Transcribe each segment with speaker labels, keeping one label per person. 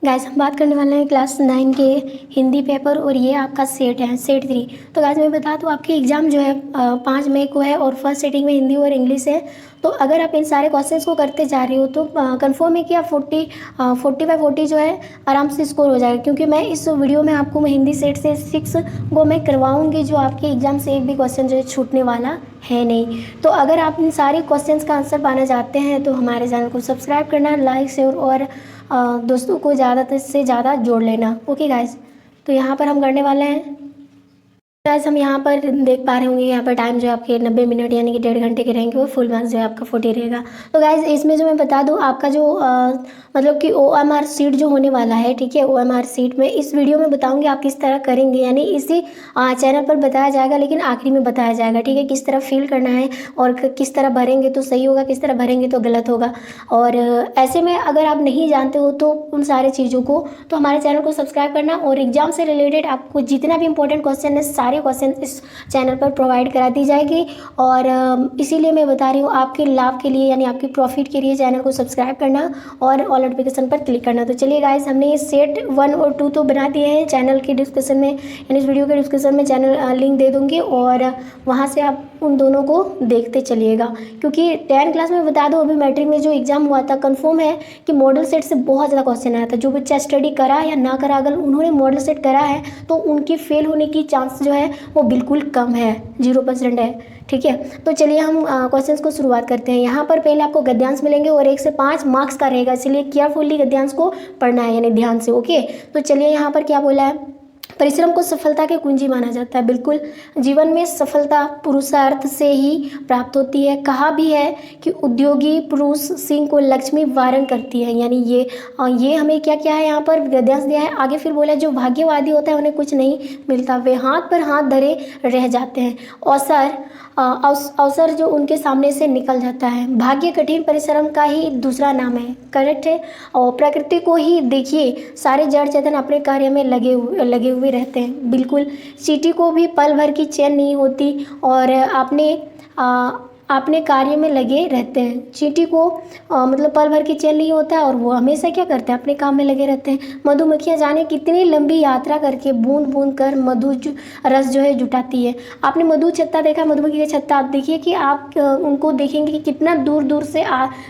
Speaker 1: Guys हम बात करने वाले हैं क्लास 9 के हिंदी पेपर और ये आपका सेट है, सेट 3। तो गाइस मैं बता दूँ आपके एग्ज़ाम जो है 5 मई को है और फर्स्ट सेटिंग में हिंदी और इंग्लिश है। तो अगर आप इन सारे क्वेश्चंस को करते जा रहे हो तो कंफर्म है कि आप 40 जो है आराम से स्कोर हो जाएगा, क्योंकि मैं इस वीडियो में आपको हिंदी सेट से 6 वो मैं करवाऊँगी, जो आपके एग्ज़ाम से एक भी क्वेश्चन जो है छूटने वाला है नहीं। तो अगर आप इन सारे क्वेश्चंस का आंसर पाना चाहते हैं तो हमारे चैनल को सब्सक्राइब करना, लाइक शेयर और दोस्तों को ज़्यादा से ज़्यादा जोड़ लेना। ओके गाइस, तो यहाँ पर हम करने वाले हैं। गाइस हम यहाँ पर देख पा रहे होंगे, यहाँ पर टाइम जो है आपके 90 मिनट यानी कि 1.5 घंटे के रहेंगे और फुल मार्क्स जो है आपका 40 रहेगा। तो गाइस इसमें जो मैं बता दूँ आपका जो मतलब कि OMR सीट जो होने वाला है, ठीक है, OMR सीट में इस वीडियो में बताऊंगी आप किस तरह करेंगे, यानी इसी चैनल पर बताया जाएगा, लेकिन आखिरी में बताया जाएगा, ठीक है, किस तरह फिल करना है और किस तरह भरेंगे तो सही होगा, किस तरह भरेंगे तो गलत होगा। और ऐसे में अगर आप नहीं जानते हो तो उन सारे चीज़ों को तो हमारे चैनल को सब्सक्राइब करना, और एग्जाम से रिलेटेड आपको जितना भी इंपॉर्टेंट क्वेश्चन है सारे क्वेश्चन इस चैनल पर प्रोवाइड करा दी जाएगी। और इसीलिए मैं बता रही हूँ आपके लाभ के लिए, यानी आपके प्रॉफिट के लिए चैनल को सब्सक्राइब करना और ऑल नोटिफिकेशन पर क्लिक करना। तो चलिए गाइस, हमने ये सेट 1 और 2 तो बना दिए हैं। चैनल के डिस्क्रिप्शन में यानी इस वीडियो के डिस्क्रिप्शन में चैनल लिंक दे दूँगी और वहाँ से आप उन दोनों को देखते चलिएगा, क्योंकि 10 क्लास में बता दो अभी मैट्रिक में जो एग्जाम हुआ था कंफर्म है कि मॉडल सेट से बहुत ज़्यादा क्वेश्चन आया था। जो बच्चा स्टडी करा या ना करा, अगर उन्होंने मॉडल सेट करा है तो उनकी फेल होने की चांस जो है वो बिल्कुल कम है, 0% है, ठीक है। तो चलिए हम क्वेश्चंस को शुरुआत करते हैं। यहाँ पर पहले आपको गद्यांश मिलेंगे और 1 से 5 मार्क्स का रहेगा, इसलिए केयरफुली गद्यांश को पढ़ना है, यानी ध्यान से। ओके, तो चलिए यहाँ पर क्या बोला है, परिश्रम को सफलता की कुंजी माना जाता है। बिल्कुल, जीवन में सफलता पुरुषार्थ से ही प्राप्त होती है। कहा भी है कि उद्योगी पुरुष सिंह को लक्ष्मी वारण करती है, यानी ये हमें क्या क्या है यहाँ पर गद्यांश दिया है। आगे फिर बोला जो भाग्यवादी होता है उन्हें कुछ नहीं मिलता, वे हाथ पर हाथ धरे रह जाते हैं। अवसर जो उनके सामने से निकल जाता है। भाग्य कठिन परिश्रम का ही दूसरा नाम है, करेक्ट है। और प्रकृति को ही देखिए, सारे जड़ चेतन अपने कार्य में लगे हुए रहते हैं। बिल्कुल, चींटी को भी पल भर की चैन नहीं होती और अपने कार्य में लगे रहते हैं। चींटी को मतलब पल भर की चैन नहीं होता है और वो हमेशा क्या करते हैं, अपने काम में लगे रहते हैं। मधुमक्खियाँ जाने कितनी लंबी यात्रा करके बूंद बूंद कर मधु रस जो है जुटाती है। आपने मधु छत्ता देखा, मधुमक्खी का छत्ता, आप देखिए कि आप उनको देखेंगे कि कितना दूर दूर से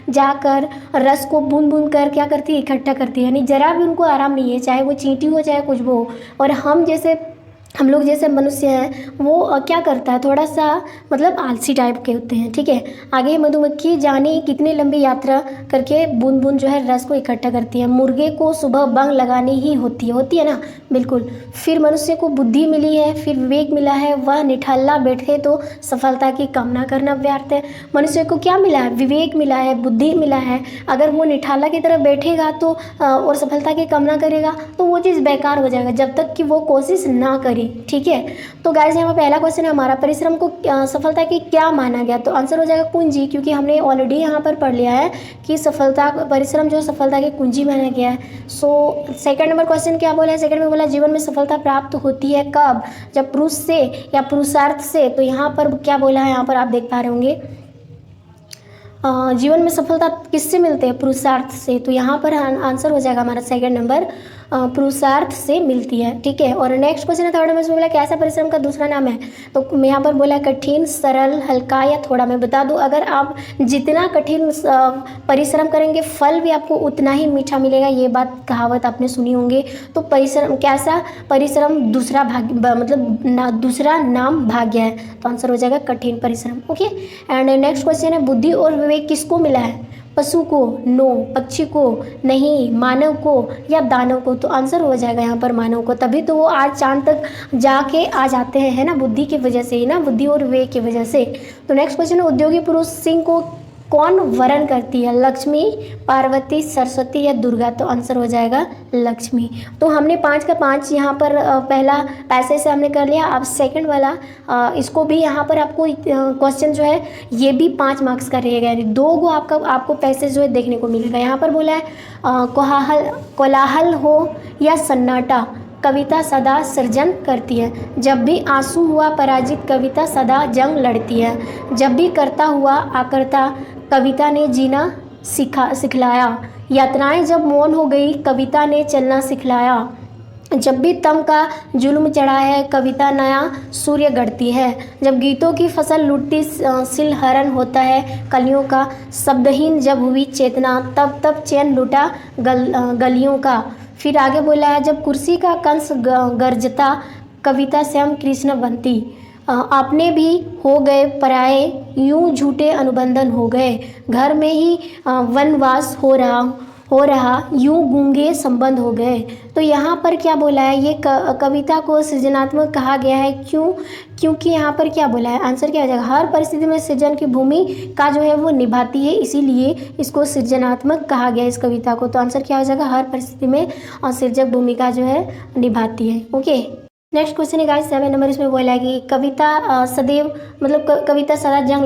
Speaker 1: जाकर रस को बूंद बूंद कर क्या करती है, इकट्ठा करती है, यानी जरा भी उनको आराम नहीं है, चाहे वो चींटी हो चाहे कुछ वो हो। और हम लोग जैसे मनुष्य हैं वो क्या करता है, थोड़ा सा मतलब आलसी टाइप के होते हैं, ठीक है। आगे मधुमक्खी जाने कितनी लंबी यात्रा करके बूंद बूंद जो है रस को इकट्ठा करती है। मुर्गे को सुबह बंग लगानी ही होती है ना, बिल्कुल। फिर मनुष्य को बुद्धि मिली है, फिर विवेक मिला है, वह निठाला बैठे तो सफलता की कामना करना व्यर्थ है। मनुष्य को क्या मिला है, विवेक मिला है, बुद्धि मिला है। अगर वो निठाला की तरफ बैठेगा तो और सफलता की कामना करेगा तो वो चीज़ बेकार हो जाएगा जब तक कि वो कोशिश ना करे, ठीक है। तो गाइस यहाँ पर पहला क्वेश्चन है हमारा, परिश्रम को सफलता की क्या माना गया, तो आंसर हो जाएगा कुंजी, क्योंकि हमने ऑलरेडी यहाँ पर पढ़ लिया है कि परिश्रम जो सफलता की कुंजी माना गया है। सो सेकंड नंबर क्वेश्चन क्या बोला है, सेकंड में बोला जीवन में सफलता प्राप्त होती है कब, जब पुरुष से या पुरुषार्थ से। तो यहाँ पर क्या बोला है, यहाँ पर आप देख पा रहे होंगे जीवन में सफलता किससे मिलते हैं, पुरुषार्थ से। तो यहाँ पर आंसर हो जाएगा हमारा सेकंड नंबर, पुरुषार्थ से मिलती है, ठीक है। और नेक्स्ट क्वेश्चन है थर्ड में, इसमें बोला कैसा परिश्रम का दूसरा नाम है, तो यहाँ पर बोला कठिन, सरल, हल्का या थोड़ा। मैं बता दूं अगर आप जितना कठिन परिश्रम करेंगे फल भी आपको उतना ही मीठा मिलेगा, ये बात कहावत आपने सुनी होंगे। तो परिश्रम कैसा परिश्रम, दूसरा भाग्य मतलब दूसरा नाम भाग्य है, तो आंसर हो जाएगा कठिन परिश्रम। ओके, एंड नेक्स्ट क्वेश्चन है बुद्धि और विवेक किसको मिला है, पशु को, नो, पक्षी को नहीं, मानव को या दानव को। तो आंसर हो जाएगा यहाँ पर मानव को, तभी तो वो आज चांद तक जाके आ जाते हैं, है ना, बुद्धि की वजह से ही ना, बुद्धि और विवेक की वजह से। तो नेक्स्ट क्वेश्चन है उद्योगी पुरुष सिंह को कौन वरण करती है, लक्ष्मी, पार्वती, सरस्वती या दुर्गा। तो आंसर हो जाएगा लक्ष्मी। तो हमने 5 का 5 यहाँ पर पहला पैसे से हमने कर लिया। अब सेकंड वाला इसको भी यहाँ पर आपको क्वेश्चन जो है ये भी 5 मार्क्स का रहेगा, यानी 2 गो आपको पैसे जो है देखने को मिलेगा। यहाँ पर बोला है कोलाहल हो या सन्नाटा, कविता सदा सृजन करती है। जब भी आंसू हुआ पराजित, कविता सदा जंग लड़ती है। जब भी करता हुआ आकर्ता, कविता ने जीना सिखलाया। यातनाएं जब मौन हो गई, कविता ने चलना सिखलाया। जब भी तम का जुल्म चढ़ा है, कविता नया सूर्य गढ़ती है। जब गीतों की फसल लुटती सिलहरण होता है कलियों का। शब्दहीन जब हुई चेतना, तब तब चैन लुटा गलियों का। फिर आगे बोला है, जब कुर्सी का कंस गरजता, कविता श्याम कृष्ण बनती। आपने भी हो गए पराए, यूं झूठे अनुबंधन हो गए। घर में ही वनवास हो रहा यूं गूंगे संबंध हो गए। तो यहाँ पर क्या बोला है, ये कविता को सृजनात्मक कहा गया है। क्योंकि यहाँ पर क्या बोला है, आंसर क्या हो जाएगा, हर परिस्थिति में सृजन की भूमिका जो है वो निभाती है, इसीलिए इसको सृजनात्मक कहा गया इस कविता को। तो आंसर क्या हो जाएगा, हर परिस्थिति में सृजक भूमिका जो है निभाती है। ओके, नेक्स्ट क्वेश्चन है गाइस 7 नंबर। इसमें बोला है कि कविता सदैव मतलब कविता सदा जंग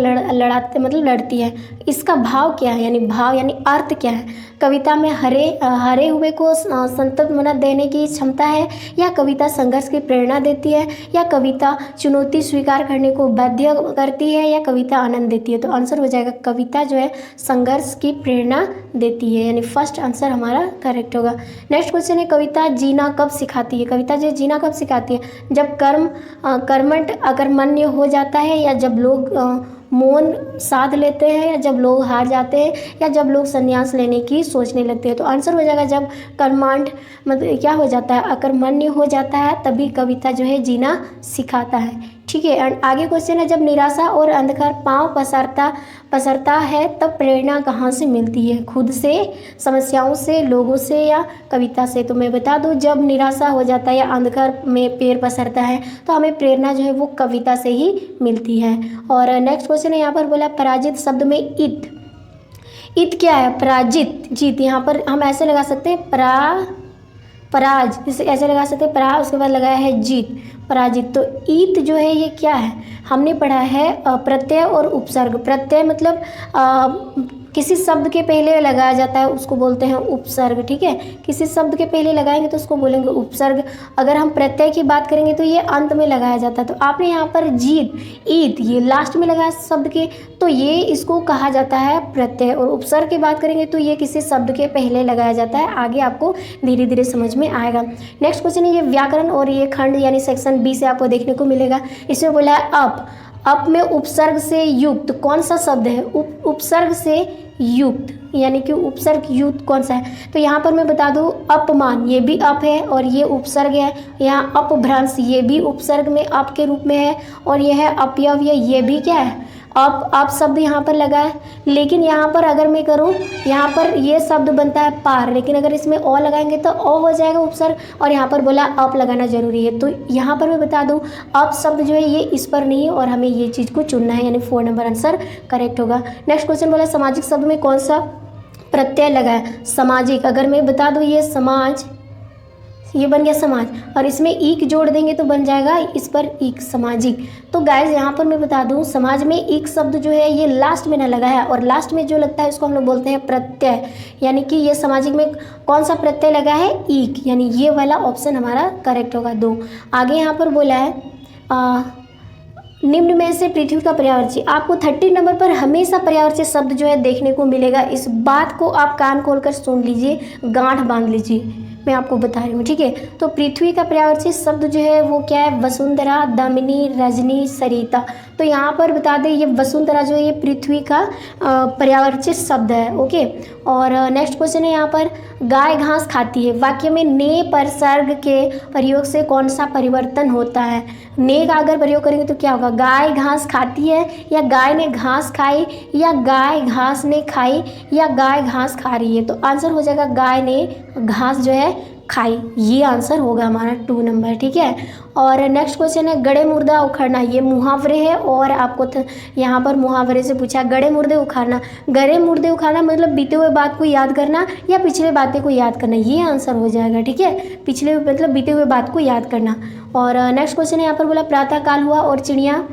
Speaker 1: लड़ती है। इसका भाव क्या है, यानी भाव यानी अर्थ क्या है। कविता में हरे हुए को संतत देने की क्षमता है, या कविता संघर्ष की प्रेरणा देती है, या कविता चुनौती स्वीकार करने को बाध्य करती है, या कविता आनंद देती है। तो आंसर हो जाएगा कविता जो है संघर्ष की प्रेरणा देती है, यानी फर्स्ट आंसर हमारा करेक्ट होगा। नेक्स्ट क्वेश्चन है, कविता जीना कब सिखाती है। कविता जो जीना कब सिखाती है, जब कर्मठ अकर्मण्य हो जाता है, या जब लोग मौन साध लेते हैं, या जब लोग हार जाते हैं, या जब लोग संन्यास लेने की सोचने लगते हैं। तो आंसर हो जाएगा जब कर्मांड मतलब क्या हो जाता है, अकर्मण्य हो जाता है, तभी कविता जो है जीना सिखाता है। ठीक है, एंड आगे क्वेश्चन है, जब निराशा और अंधकार पांव पसरता है, तब प्रेरणा कहाँ से मिलती है। खुद से, समस्याओं से, लोगों से, या कविता से। तो मैं बता दूं, जब निराशा हो जाता है या अंधकार में पैर पसरता है, तो हमें प्रेरणा जो है वो कविता से ही मिलती है। और नेक्स्ट क्वेश्चन है, यहाँ पर बोला पराजित शब्द में इत क्या है, पराजित जीत। यहाँ पर हम ऐसे लगा सकते हैं पराज, इसे ऐसे लगा सकते हैं परा, उसके बाद लगाया है जीत, पराजित। तो ईत जो है ये क्या है, हमने पढ़ा है प्रत्यय और उपसर्ग। प्रत्यय मतलब किसी शब्द के पहले लगाया जाता है, उसको बोलते हैं उपसर्ग। ठीक है, किसी शब्द के पहले लगाएंगे तो उसको बोलेंगे उपसर्ग। अगर हम प्रत्यय की बात करेंगे तो ये अंत में लगाया जाता है। तो आपने यहाँ पर जीत, ईत ये लास्ट में लगाया शब्द के, तो ये इसको कहा जाता है प्रत्यय। और उपसर्ग की बात करेंगे तो ये किसी शब्द के पहले लगाया जाता है। आगे आपको धीरे धीरे समझ में आएगा। नेक्स्ट क्वेश्चन है, ये व्याकरण और ये खंड यानी सेक्शन बी से आपको देखने को मिलेगा। इसमें बोला है अप में उपसर्ग से युक्त कौन सा शब्द है, उपसर्ग से युक्त, यानी कि उपसर्ग युक्त कौन सा है। तो यहाँ पर मैं बता दूँ, अपमान ये भी अप है और ये उपसर्ग है। यहाँ अपभ्रंश ये भी उपसर्ग में अप के रूप में है, और यह है अपयव्य ये भी क्या है आप शब्द यहाँ पर लगा है। लेकिन यहाँ पर अगर मैं करूँ, यहाँ पर ये शब्द बनता है पार, लेकिन अगर इसमें ओ लगाएंगे तो ओ हो जाएगा उपसर्ग, और यहाँ पर बोला अप लगाना जरूरी है। तो यहाँ पर मैं बता दूँ, अप शब्द जो है ये इस पर नहीं है, और हमें ये चीज़ को चुनना है, यानी 4 नंबर आंसर करेक्ट होगा। नेक्स्ट क्वेश्चन बोला सामाजिक शब्द में कौन सा प्रत्यय लगा है, सामाजिक। अगर मैं बता दूँ ये समाज, ये बन गया समाज, और इसमें ईक जोड़ देंगे तो बन जाएगा इस पर ईक, सामाजिक। तो गाइज यहाँ पर मैं बता दूँ, समाज में ईक शब्द जो है ये लास्ट में ना लगा है, और लास्ट में जो लगता है उसको हम लोग बोलते हैं प्रत्यय, यानी कि ये सामाजिक में कौन सा प्रत्यय लगा है, ईक, यानी ये वाला ऑप्शन हमारा करेक्ट होगा 2। आगे यहाँ पर बोला है निम्न में से पृथ्वी का पर्यावरण। आपको 30 नंबर पर हमेशा पर्यावरण शब्द जो है देखने को मिलेगा। इस बात को आप कान खोलकर सुन लीजिए, गांठ बांध लीजिए, मैं आपको बता रही हूँ। ठीक है, तो पृथ्वी का पर्यावरण शब्द जो है वो क्या है, वसुंधरा, दामिनी, रजनी, सरिता। तो यहाँ पर बता दें, ये वसुंधरा जो है ये पृथ्वी का पर्यावरण शब्द है। ओके, और नेक्स्ट क्वेश्चन है यहाँ पर, गाय घास खाती है। वाक्य में ने परसर्ग के प्रयोग से कौन सा परिवर्तन होता है। ने का अगर प्रयोग करेंगे तो क्या होगा, गाय घास खाती है, या गाय ने घास खाई, या गाय घास ने खाई, या गाय घास खा रही है। तो आंसर हो जाएगा गाय ने घास जो है खाई, ये आंसर होगा हमारा 2 नंबर। ठीक है, और नेक्स्ट क्वेश्चन है गड़े मुर्दा उखाड़ना। ये मुहावरे है, और आपको यहाँ पर मुहावरे से पूछा गड़े मुर्दे उखाड़ना। गड़े मुर्दे उखाड़ना मतलब बीते हुए बात को याद करना या पिछले बातें को याद करना, ये आंसर हो जाएगा। ठीक है, पिछले मतलब बीते हुए बात को याद करना। और नेक्स्ट क्वेश्चन है यहाँ पर बोला प्रातः काल हुआ और चिड़िया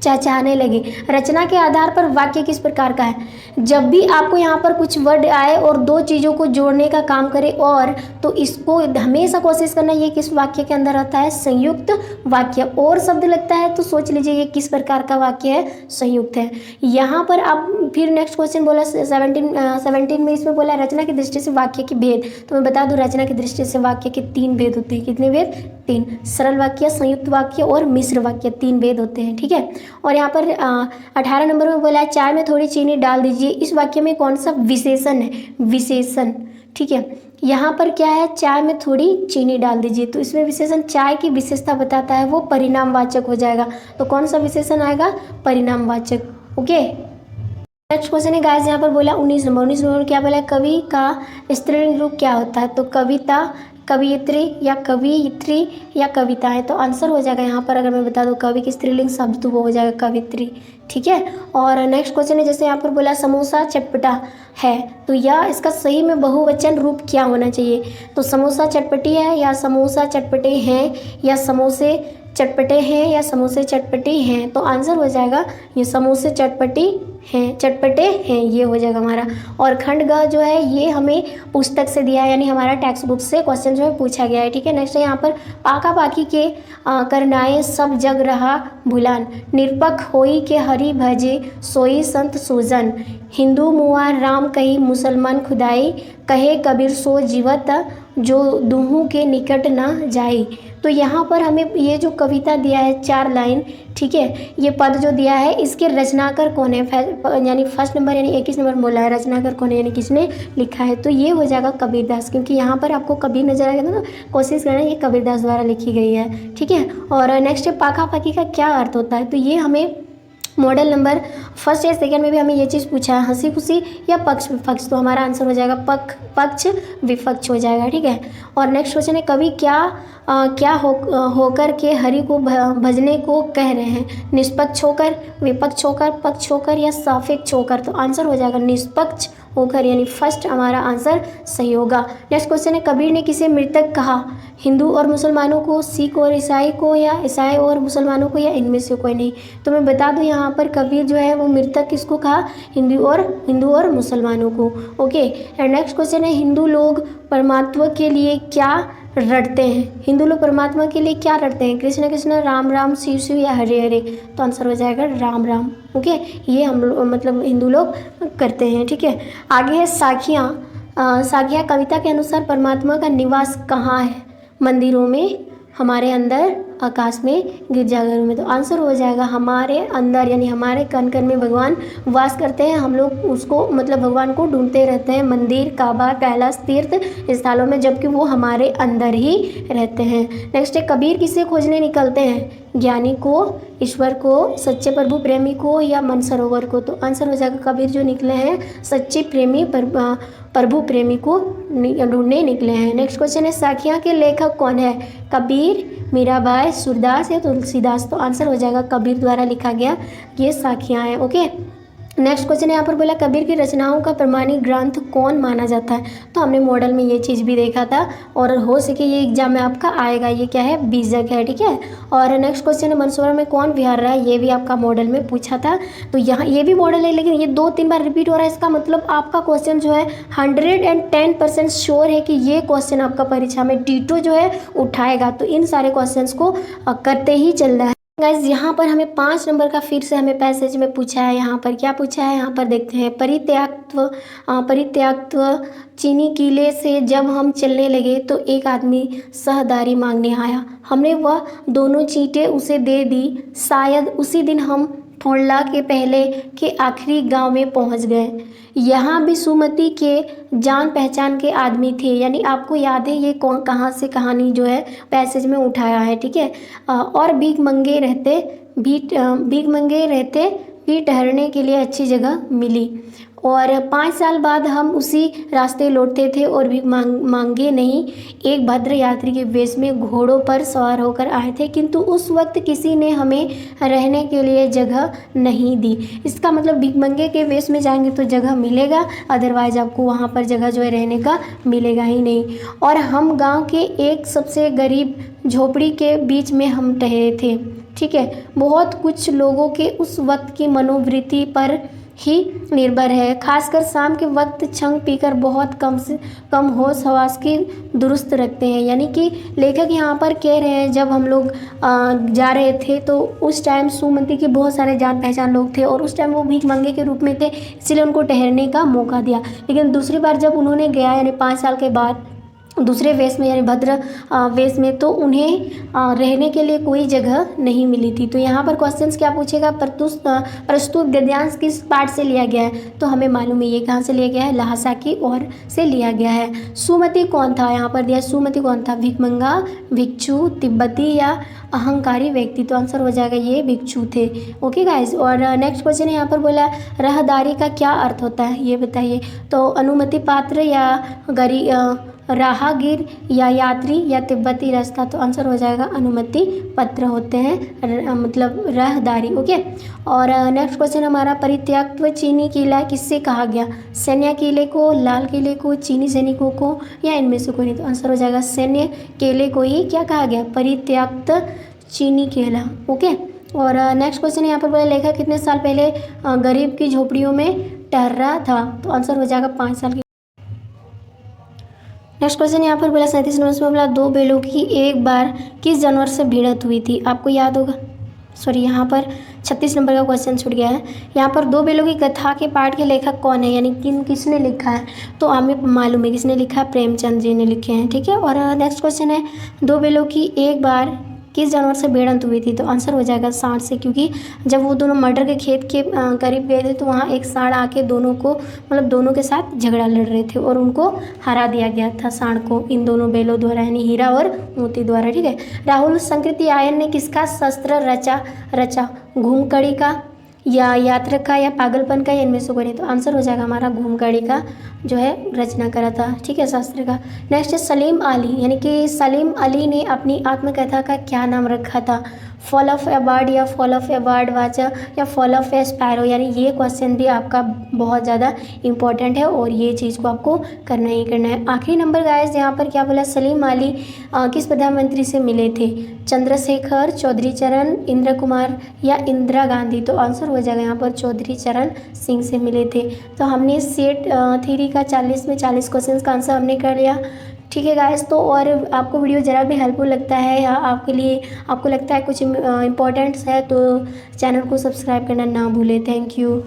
Speaker 1: चहचहाने लगे। रचना के आधार पर वाक्य किस प्रकार का है? जब भी आपको यहाँ पर कुछ वर्ड आए और दो चीज़ों को जोड़ने का काम करे और, तो इसको हमेशा कोशिश करना ये किस वाक्य के अंदर आता है? संयुक्त वाक्य। और शब्द लगता है तो सोच लीजिए ये किस प्रकार का वाक्य है? संयुक्त है। यहाँ पर आप फिर नेक्स्ट क्वेश्चन बोला 17 में, इसमें बोला रचना की दृष्टि से वाक्य के भेद। तो मैं बता दूं रचना की दृष्टि से वाक्य के 3 भेद होते हैं। कितने भेद? 3। सरल वाक्य, संयुक्त वाक्य और मिश्र वाक्य, 3 भेद होते हैं। ठीक है। और यहाँ पर 18 नंबर में बोला है चाय में थोड़ी चीनी डाल दीजिए। इस वाक्य में कौन सा विशेषण है? विशेषण। ठीक है। यहाँ पर क्या है? चाय में थोड़ी चीनी डाल दीजिए, तो इसमें विशेषण चाय की विशेषता बताता है, वो परिणामवाचक हो जाएगा। तो कौन सा विशेषण आएगा? परिणामवाचक। ओके। नेक्स्ट क्वेश्चन है गाइस, यहाँ पर बोला 19 नंबर क्या बोला? कवि का स्त्रीलिंग रूप क्या होता है? तो कविता, कवियत्री या कवियत्री या कविता है। तो आंसर हो जाएगा यहाँ पर, अगर मैं बता दूँ कवि की स्त्रीलिंग शब्द तो वो हो जाएगा कवित्री। ठीक है। और नेक्स्ट क्वेश्चन है, जैसे यहाँ पर बोला समोसा चटपटा है, तो यह इसका सही में बहुवचन रूप क्या होना चाहिए? तो समोसा चटपटी है या समोसा चटपटे हैं या समोसे चटपटे हैं या समोसे चटपटी हैं। तो आंसर हो जाएगा ये समोसे चटपटे हैं, ये हो जाएगा हमारा। और खंड ग जो है ये हमें पुस्तक से दिया है, यानी हमारा टेक्स्ट बुक से क्वेश्चन जो है पूछा गया है। ठीक है। नेक्स्ट है यहाँ पर पाका पाकी के करनाए सब जग रहा भुलान, निरपख होई के हरि भजे सोई संत सूजन, हिंदू मुआ राम कही मुसलमान खुदाई, कहे कबीर सो जीवत जो दूहों के निकट न जाई। तो यहाँ पर हमें ये जो कविता दिया है 4 लाइन, ठीक है, ये पद जो दिया है इसके रचनाकार कौन है? यानी फर्स्ट नंबर यानी 21 नंबर बोला है रचनाकार कौन है, यानी किसने लिखा है? तो ये हो जाएगा कबीरदास, क्योंकि यहाँ पर आपको कबीर नजर आएगा ना, कोशिश करना ये कबीरदास द्वारा लिखी गई है। ठीक है। और नेक्स्ट है पाका पाकी का क्या अर्थ होता है? तो ये हमें मॉडल नंबर फर्स्ट या सेकंड में भी हमें ये चीज़ पूछा है, हंसी खुशी या पक्ष विपक्ष। तो हमारा आंसर हो जाएगा पक्ष विपक्ष हो जाएगा। ठीक है। और नेक्स्ट क्वेश्चन है कवि क्या होकर के हरि को भजने को कह रहे हैं? निष्पक्ष होकर, विपक्ष होकर, पक्ष होकर या सापेक्ष होकर। तो आंसर हो जाएगा निष्पक्ष होकर, यानी फर्स्ट हमारा आंसर सही होगा। नेक्स्ट क्वेश्चन है कबीर ने किसे मृतक कहा? हिंदू और मुसलमानों को, सिख और ईसाई को, या ईसाई और मुसलमानों को, या इनमें से कोई नहीं। तो मैं बता दूं यहाँ पर कबीर जो है वो मृतक किसको कहा? हिंदू और मुसलमानों को। ओके। एंड नेक्स्ट क्वेश्चन है हिंदू लोग परमात्मा के लिए क्या रटते हैं? हिंदू लोग परमात्मा के लिए क्या रटते हैं? कृष्ण कृष्ण, राम राम, शिव शिव या हरे हरे। तो आंसर हो जाएगा राम राम। ओके। ये हम लोग मतलब हिंदू लोग करते हैं। ठीक है। आगे है साखियाँ कविता के अनुसार परमात्मा का निवास कहाँ है? मंदिरों में, हमारे अंदर, आकाश में, गिरजाघरों में। तो आंसर हो जाएगा हमारे अंदर, यानी हमारे कण कण में भगवान वास करते हैं। हम लोग उसको मतलब भगवान को ढूंढते रहते हैं मंदिर, काबा, कैलाश, तीर्थ स्थलों में, जबकि वो हमारे अंदर ही रहते हैं। नेक्स्ट है कबीर किसे खोजने निकलते हैं? ज्ञानी को, ईश्वर को, सच्चे प्रभु प्रेमी को, या मानसरोवर को। तो आंसर हो जाएगा कबीर जो निकले हैं सच्चे प्रेमी प्रभु प्रेमी को ढूंढने निकले हैं। नेक्स्ट क्वेश्चन है साखियाँ के लेखक कौन है? कबीर, मीराबाई, सूरदास या तुलसीदास। तो आंसर हो जाएगा कबीर द्वारा लिखा गया ये साखियाँ हैं। ओके। नेक्स्ट क्वेश्चन है यहाँ पर बोला कबीर की रचनाओं का प्रमाणिक ग्रंथ कौन माना जाता है? तो हमने मॉडल में ये चीज़ भी देखा था, और हो सके ये एग्जाम में आपका आएगा। ये क्या है? बीजक है। ठीक है। और नेक्स्ट क्वेश्चन है मनसोरा में कौन विहार रहा है? ये भी आपका मॉडल में पूछा था। तो यहाँ ये भी मॉडल है, लेकिन ये 2-3 बार रिपीट हो रहा है। इसका मतलब आपका क्वेश्चन जो है 110% श्योर है कि ये क्वेश्चन आपका परीक्षा में डीटो जो है उठाएगा। तो इन सारे क्वेश्चन को करते ही चल रहा है। गाइज यहाँ पर हमें 5 नंबर का फिर से हमें पैसेज में पूछा है। यहाँ पर क्या पूछा है? यहाँ पर देखते हैं परित्यागत्व चीनी किले से जब हम चलने लगे तो एक आदमी सहदारी मांगने आया, हमने वह दोनों चींटें उसे दे दी। शायद उसी दिन हम थोड़ला के पहले के आखिरी गांव में पहुंच गए। यहाँ भी सुमति के जान पहचान के आदमी थे। यानी आपको याद है ये कहाँ से कहानी जो है पैसेज में उठाया है। ठीक है। और भीख मंगे रहते भी ठहरने के लिए अच्छी जगह मिली। और 5 साल बाद हम उसी रास्ते लौटते थे और भी मांगे नहीं। एक भद्र यात्री के वेश में घोड़ों पर सवार होकर आए थे, किंतु उस वक्त किसी ने हमें रहने के लिए जगह नहीं दी। इसका मतलब भिखमंगे के वेश में जाएंगे तो जगह मिलेगा, अदरवाइज आपको वहाँ पर जगह जो है रहने का मिलेगा ही नहीं। और हम गांव के एक सबसे गरीब झोपड़ी के बीच में हम ठहरे थे। ठीक है, बहुत कुछ लोगों के उस वक्त की मनोवृत्ति पर ही निर्भर है, खासकर शाम के वक्त छंग पीकर बहुत कम से कम होश हवास की दुरुस्त रखते हैं। यानी कि लेखक यहाँ पर कह रहे हैं जब हम लोग जा रहे थे तो उस टाइम सुमति के बहुत सारे जान पहचान लोग थे और उस टाइम वो भीख मंगे के रूप में थे, इसलिए उनको ठहरने का मौका दिया। लेकिन दूसरी बार जब उन्होंने गया यानी 5 साल के बाद दूसरे वेश में यानी भद्र वेश में, तो उन्हें रहने के लिए कोई जगह नहीं मिली थी। तो यहाँ पर क्वेश्चंस क्या पूछेगा, प्रस्तुत गद्यांश किस पाठ से लिया गया है, तो हमें मालूम है ये कहाँ से लिया गया है, लहासा की ओर से लिया गया है। सुमति कौन था, यहाँ पर दिया सुमति कौन था, भिखमंगा, भिक्षु, तिब्बती या अहंकारी व्यक्ति, तो आंसर हो जाएगा ये भिक्षु थे। ओके गाइज, और नेक्स्ट क्वेश्चन यहाँ पर बोला राहदारी का क्या अर्थ होता है, ये बताइए। तो अनुमति पात्र या राहगीर या यात्री या तिब्बती रास्ता, तो आंसर हो जाएगा अनुमति पत्र होते हैं, मतलब राहदारी। ओके, और नेक्स्ट क्वेश्चन हमारा परित्यक्त चीनी किला किससे कहा गया, सैन्य किले को, लाल किले को, चीनी सैनिकों को या इनमें से कोई नहीं, तो आंसर हो जाएगा सैन्य किले को ही क्या कहा गया, परित्यक्त चीनी किला। ओके, और नेक्स्ट क्वेश्चन यहाँ पर बोला लेखक कितने साल पहले गरीब की झोपड़ियों में ठहर रहा था, तो आंसर हो जाएगा 5 साल की। नेक्स्ट क्वेश्चन यहाँ पर बोला 37 नंबर में बोला 2 बैलों की एक बार किस जानवर से भिड़ंत हुई थी, आपको याद होगा। सॉरी, यहाँ पर 36 नंबर का क्वेश्चन छूट गया है। यहाँ पर 2 बैलों की कथा के पाठ के लेखक कौन है, यानी किसने लिखा है, तो हमें मालूम है किसने लिखा है, प्रेमचंद जी ने लिखे हैं। ठीक है, और नेक्स्ट क्वेश्चन है 2 बैलों की एक बार किस जानवर से भिड़ंत हुई थी, तो आंसर हो जाएगा सांड से, क्योंकि जब वो दोनों मटर के खेत के करीब गए थे तो वहाँ एक सांड आके दोनों को मतलब दोनों के साथ झगड़ा लड़ रहे थे और उनको हरा दिया गया था सांड को इन दोनों बैलों द्वारा, यानी हीरा और मोती द्वारा। ठीक है, राहुल संकृति आयन ने किसका शस्त्र रचा, घूमकड़ी का या यात्रा का या पागलपन का या इनमें से कोई नहीं, तो आंसर हो जाएगा हमारा घूमकड़ी का जो है रचना करा था। ठीक है, शास्त्र का। नेक्स्ट है सलीम अली, यानी कि सलीम अली ने अपनी आत्मकथा का क्या नाम रखा था, फॉल ऑफ ए बर्ड या फॉल ऑफ ए बर्ड वाचा या फॉल ऑफ ए स्पैरो, यानी ये क्वेश्चन भी आपका बहुत ज़्यादा इंपॉर्टेंट है और ये चीज़ को आपको करना ही करना है। आखिरी नंबर गाइस यहाँ पर क्या बोला, सलीम अली किस प्रधानमंत्री से मिले थे, चंद्रशेखर, चौधरी चरण, इंदिरा कुमार या इंदिरा गांधी, तो आंसर हो जाएगा यहाँ पर चौधरी चरण सिंह से मिले थे। तो हमने सेट थ्योरी का 40 में 40 क्वेश्चन का आंसर हमने कर लिया। ठीक है गाइस, तो और आपको वीडियो ज़रा भी हेल्पफुल लगता है या आपके लिए आपको लगता है कुछ इम्पोर्टेंट्स है तो चैनल को सब्सक्राइब करना ना भूलें। Thank you.